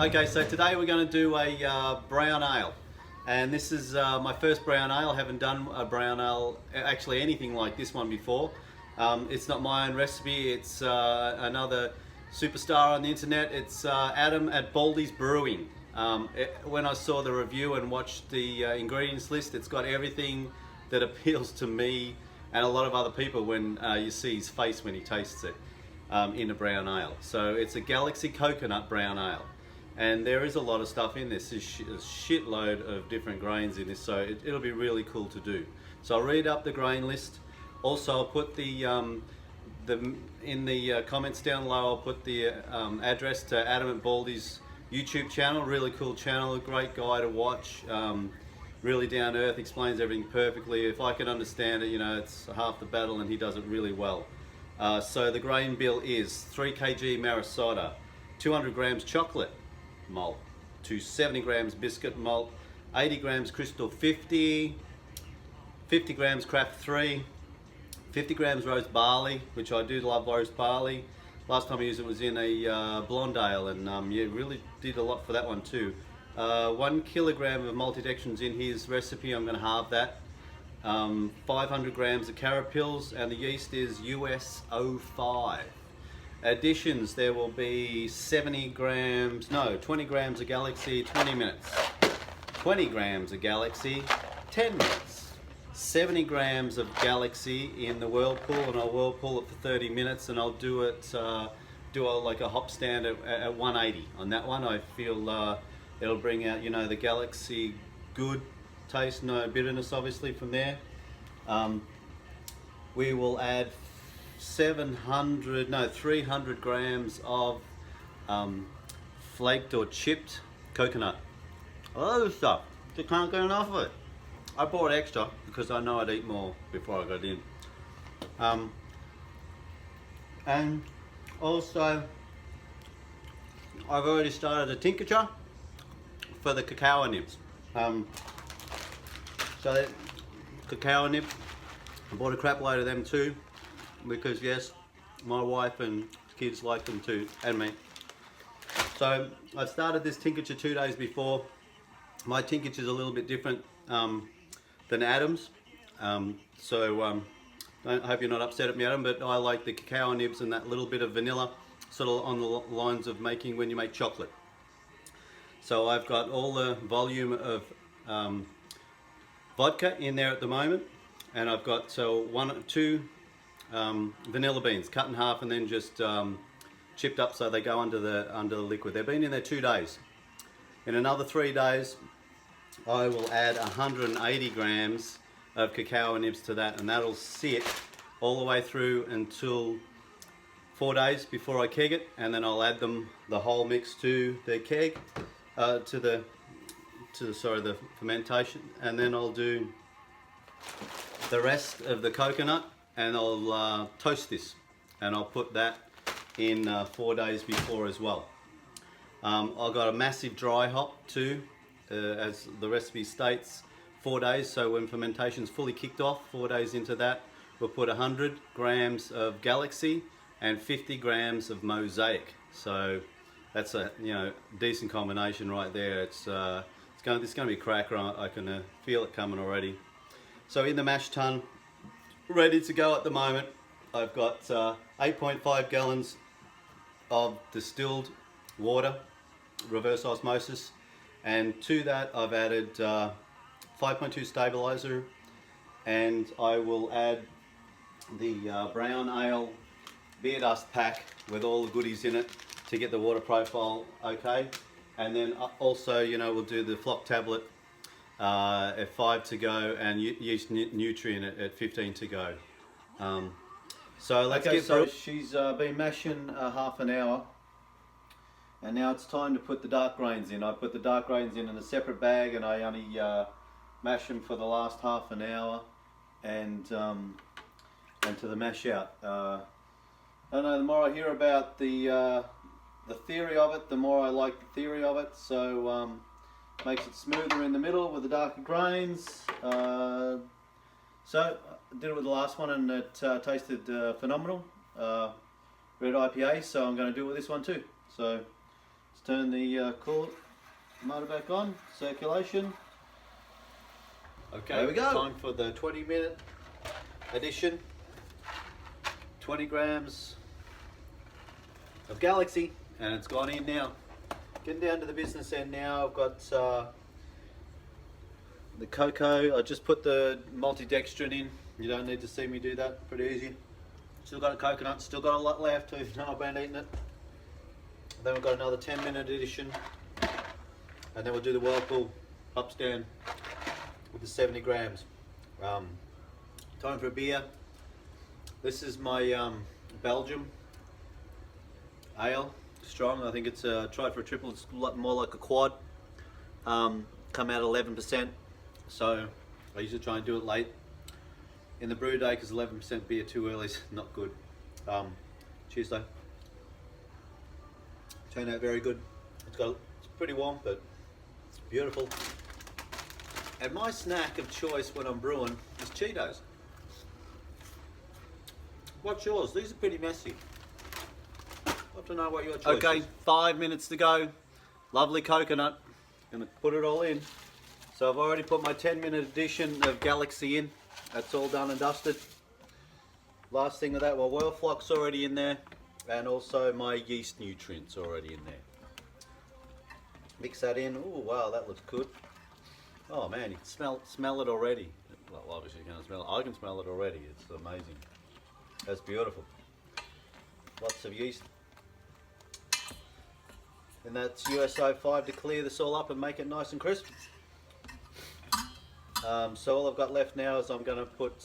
Okay, so today we're going to do a brown ale, and this is my first brown ale. I haven't done a brown ale, actually anything like this one before. It's not my own recipe, it's another superstar on the internet. It's Adam at Baldys Brewing. When I saw the review and watched the ingredients list, it's got everything that appeals to me and a lot of other people when you see his face when he tastes it in a brown ale. So it's a Galaxy coconut brown ale. And there is a lot of stuff in this. There's a shitload of different grains in this, so it'll be really cool to do. So I'll read up the grain list. Also, I'll put in the comments down below, I'll put the address to Adam at Baldy's YouTube channel. Really cool channel, a great guy to watch. Really down to earth, explains everything perfectly. If I can understand it, you know, it's half the battle, and he does it really well. So the grain bill is 3 kg Marisota, 200 grams chocolate malt, 270 grams biscuit malt, 80 grams Crystal 50, 50 grams Craft 3, 50 grams roast barley, which I do love roast barley. Last time I used it was in a blonde ale, and yeah, really did a lot for that one too. 1 kilogram of maltodextrins in his recipe. I'm going to halve that. 500 grams of carapils, and the yeast is US 05. Additions, there will be 20 grams of Galaxy, 20 minutes. 20 grams of Galaxy, 10 minutes. 70 grams of Galaxy in the whirlpool, and I'll whirlpool it for 30 minutes, and I'll do it, like a hop stand at 180. On that one, I feel it'll bring out, you know, the Galaxy good taste, no bitterness obviously from there. We will add 300 grams of flaked or chipped coconut. A lot of stuff, just can't get enough of it. I bought extra because I know I'd eat more before I got in. And also, I've already started a tincture for the cacao nibs. So cacao nib, I bought a crap load of them too, because yes, my wife and kids like them too, and me. So I started this tincture 2 days before. My tincture is a little bit different than Adam's, I hope you're not upset at me, Adam, but I like the cacao nibs and that little bit of vanilla, sort of on the lines of making when you make chocolate. So I've got all the volume of vodka in there at the moment, and I've got two vanilla beans cut in half and then just chipped up so they go under the liquid. They've been in there 2 days. In another 3 days, I will add 180 grams of cacao nibs to that, and that'll sit all the way through until 4 days before I keg it, and then I'll add the whole mix to the keg, to the fermentation, and then I'll do the rest of the coconut, and I'll toast this, and I'll put that in 4 days before as well. I've got a massive dry hop too, as the recipe states, 4 days. So when fermentation's fully kicked off, 4 days into that, we'll put 100 grams of Galaxy and 50 grams of Mosaic. So that's a decent combination right there. It's going to be a cracker. I can feel it coming already. So in the mash tun, ready to go at the moment, I've got 8.5 gallons of distilled water, reverse osmosis, and to that I've added 5.2 stabilizer, and I will add the brown ale beer dust pack with all the goodies in it to get the water profile okay. And then also, we'll do the flock tablet at 5 to go, and yeast nutrient at 15 to go. So let's get through. She's been mashing half an hour, and now it's time to put the dark grains in. I put the dark grains in a separate bag, and I only mash them for the last half an hour, and to the mash out. I don't know, the more I hear about the theory of it, the more I like the theory of it. So makes it smoother in the middle with the darker grains. So I did it with the last one, and it tasted phenomenal. Red IPA, so I'm going to do it with this one too. So turn the cool motor back on, circulation. Okay, there we go. Time for the 20-minute addition. 20 grams of Galaxy, and it's gone in now. Getting down to the business end now. I've got the cocoa. I just put the multi-dextrin in. You don't need to see me do that, pretty easy. Still got a coconut, still got a lot left, even though I've been eating it. Then we've got another 10-minute addition, and then we'll do the whirlpool ups down with the 70 grams. Time for a beer. This is my Belgium ale, strong. I think it's tried for a triple. It's a lot more like a quad. Come out 11%, so I usually try and do it late in the brew day because 11% beer too early is not good. Tuesday. Turned out very good. It's pretty warm, but beautiful. And my snack of choice when I'm brewing is Cheetos. What's yours? These are pretty messy. I'd love to know what your choice is. Okay, 5 minutes to go. Lovely coconut. Gonna put it all in. So I've already put my 10-minute addition of Galaxy in. That's all done and dusted. Last thing of that, well, World Flock's already in there, and also my yeast nutrients already in there. Mix that in. Oh wow, that looks good. Oh man, you can smell it already. Well, obviously you can't smell it. I can smell it already. It's amazing. That's beautiful. Lots of yeast. And that's USO5 to clear this all up and make it nice and crisp. So all I've got left now is I'm going to put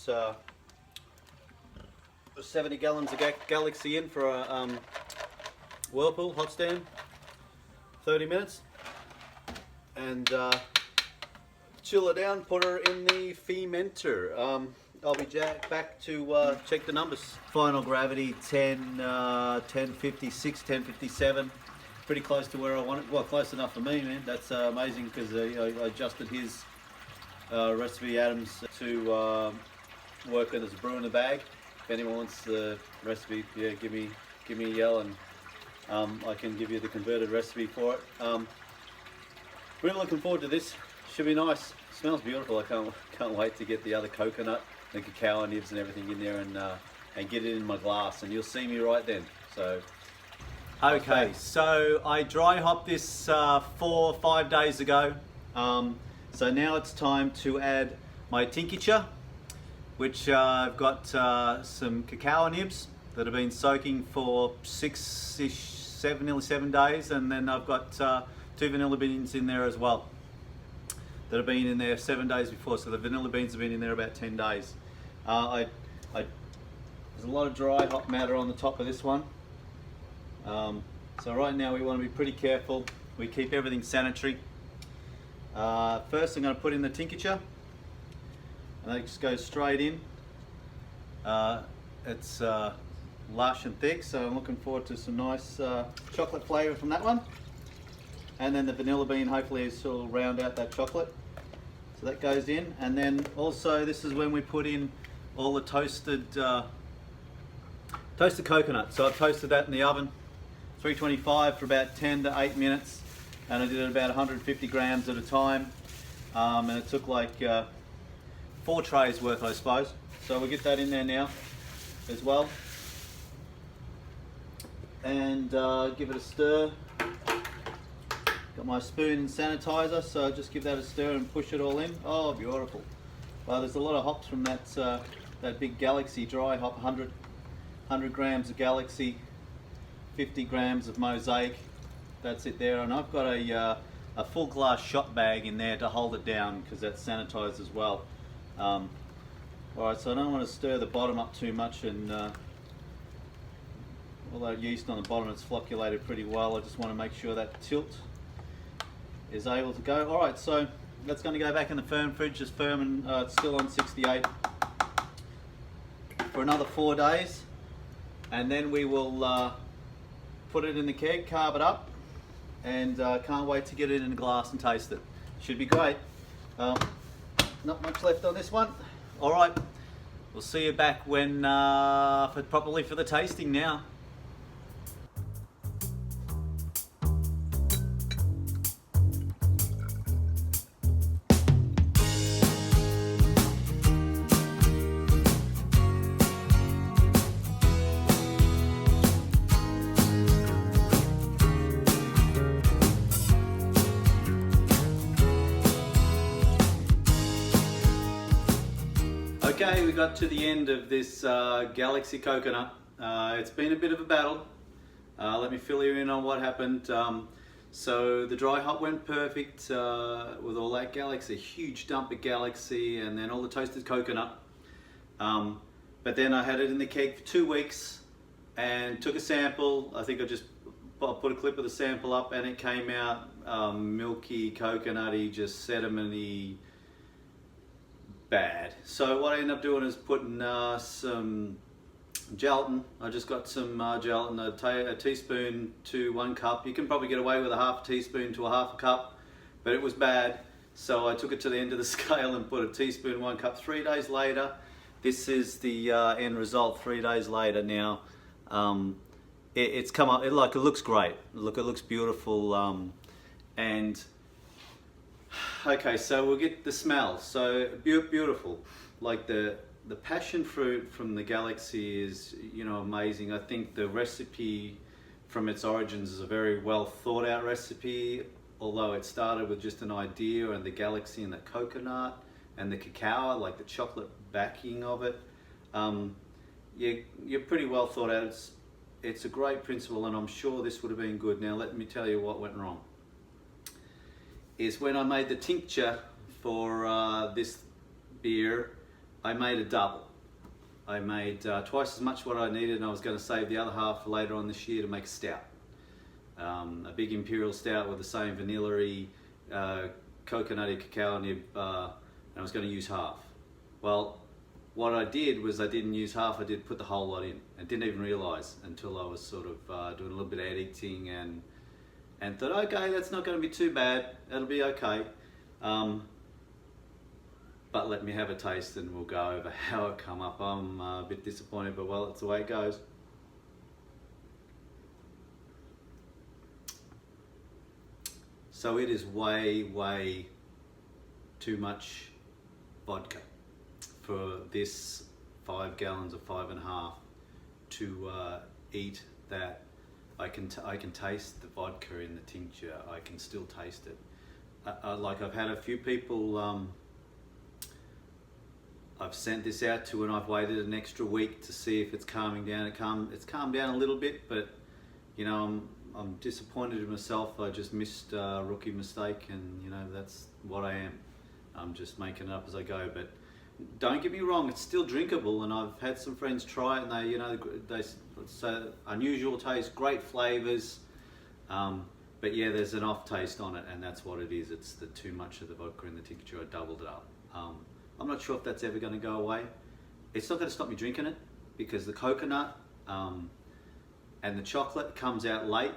70 gallons of Galaxy in for a whirlpool hot stand, 30 minutes, and chill her down, put her in the fermenter. I'll be back to check the numbers. Final gravity 1056, 1057. Pretty close to where I want it. Well, close enough for me, man. That's amazing because I adjusted his recipe, Adams, to work with as a brew in the bag. If anyone wants the recipe, yeah, give me a yell, and I can give you the converted recipe for it. Really looking forward to this. Should be nice. Smells beautiful. I can't wait to get the other coconut, the cacao nibs and everything in there, and get it in my glass. And you'll see me right then. So. Okay, so I dry hopped this 4 or 5 days ago. So now it's time to add my tincture, which I've got some cacao nibs that have been soaking for nearly 7 days, and then I've got 2 vanilla beans in there as well that have been in there 7 days before. So the vanilla beans have been in there about 10 days. There's a lot of dry hop matter on the top of this one. So right now we want to be pretty careful. We keep everything sanitary. First I'm going to put in the tincture, and that just goes straight in. It's lush and thick, so I'm looking forward to some nice chocolate flavour from that one. And then the vanilla bean hopefully will round out that chocolate. So that goes in, and then also this is when we put in all the toasted coconut. So I've toasted that in the oven, 325 for about 10 to 8 minutes, and I did it about 150 grams at a time, and it took like 4 trays worth, I suppose. So we'll get that in there now as well, and give it a stir. Got my spoon and sanitizer, so just give that a stir and push it all in. Oh, beautiful. Well, there's a lot of hops from that big Galaxy dry hop, 100 grams of Galaxy, 50 grams of Mosaic. That's it there, and I've got a full glass shot bag in there to hold it down because that's sanitized as well. Alright, so I don't want to stir the bottom up too much, and all that yeast on the bottom, it's flocculated pretty well. I just want to make sure that tilt is able to go. Alright, so that's going to go back in the firm fridge. It's firm, and it's still on 68 for another 4 days, and then we will put it in the keg, carb it up, and can't wait to get it in a glass and taste it. Should be great. Not much left on this one. Alright, we'll see you back when properly for the tasting now. Okay, we got to the end of this Galaxy coconut. It's been a bit of a battle. Let me fill you in on what happened. So the dry hop went perfect with all that Galaxy, a huge dump of Galaxy, and then all the toasted coconut. But then I had it in the keg for 2 weeks and took a sample. I think I just put a clip of the sample up, and it came out milky, coconutty, just sedimenty, bad. So what I ended up doing is putting some gelatin. I just got some gelatin, a teaspoon to 1 cup. You can probably get away with a half a teaspoon to a half a cup, but it was bad. So I took it to the end of the scale and put a teaspoon, 1 cup. 3 days later, this is the end result. 3 days later now. It's come up. It looks great. Look, it looks beautiful. And okay, so we'll get the smell. So beautiful. Like the passion fruit from the Galaxy is, you know, amazing. I think the recipe from its origins is a very well thought out recipe, although it started with just an idea, and the Galaxy and the coconut and the cacao, like the chocolate backing of it. You're pretty well thought out. It's a great principle, and I'm sure this would have been good. Now let me tell you what went wrong. Is when I made the tincture for this beer, I made a double. I made twice as much what I needed, and I was going to save the other half for later on this year to make a stout. A big imperial stout with the same vanilla-y, coconutty cacao nib, and I was going to use half. Well, what I did was I didn't use half, I did put the whole lot in. I didn't even realise until I was sort of doing a little bit of editing and thought, okay, that's not going to be too bad, it'll be okay. But let me have a taste and we'll go over how it come up. I'm a bit disappointed, but well, it's the way it goes. So it is way too much vodka for this 5 gallons of 5.5 to eat that. I can taste the vodka in the tincture. I can still taste it. Like I've had a few people I've sent this out to, and I've waited an extra week to see if it's calming down. It's calmed down a little bit, but you know, I'm disappointed in myself. I just missed a rookie mistake, and you know, that's what I am. I'm just making it up as I go. But don't get me wrong, it's still drinkable, and I've had some friends try it, and they, you know, it's unusual taste, great flavors, but yeah, there's an off taste on it, and that's what it is. It's the too much of the vodka in the tincture. I doubled it up. I'm not sure if that's ever going to go away. It's not going to stop me drinking it, because the coconut and the chocolate comes out late,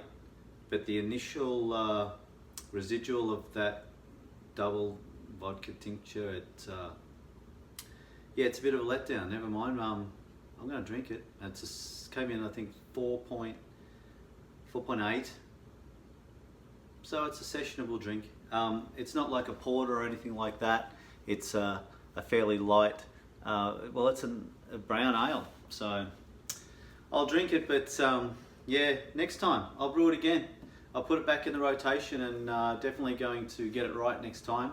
but the initial residual of that double vodka tincture, yeah, it's a bit of a letdown. Never mind. I'm going to drink it. It came in, I think, 4.8. So it's a sessionable drink. It's not like a porter or anything like that. It's a fairly light, well, it's a brown ale. So I'll drink it, but yeah, next time I'll brew it again. I'll put it back in the rotation, and definitely going to get it right next time,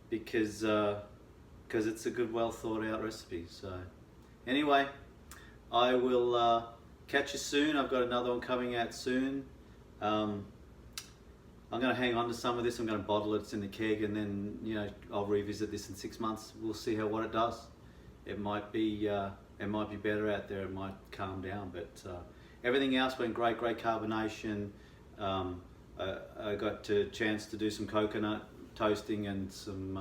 because it's a good, well thought out recipe. So anyway, I will catch you soon. I've got another one coming out soon. I'm going to hang on to some of this. I'm going to bottle it. It's in the keg, and then, you know, I'll revisit this in 6 months. We'll see what it does. It might be better out there. It might calm down, but everything else went great. Great carbonation. I got a chance to do some coconut toasting and some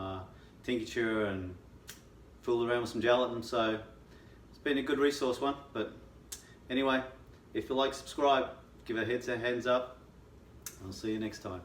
tincture, and fooled around with some gelatin. So it's been a good resource one. But anyway, if you like, subscribe, give a hands up. I'll see you next time.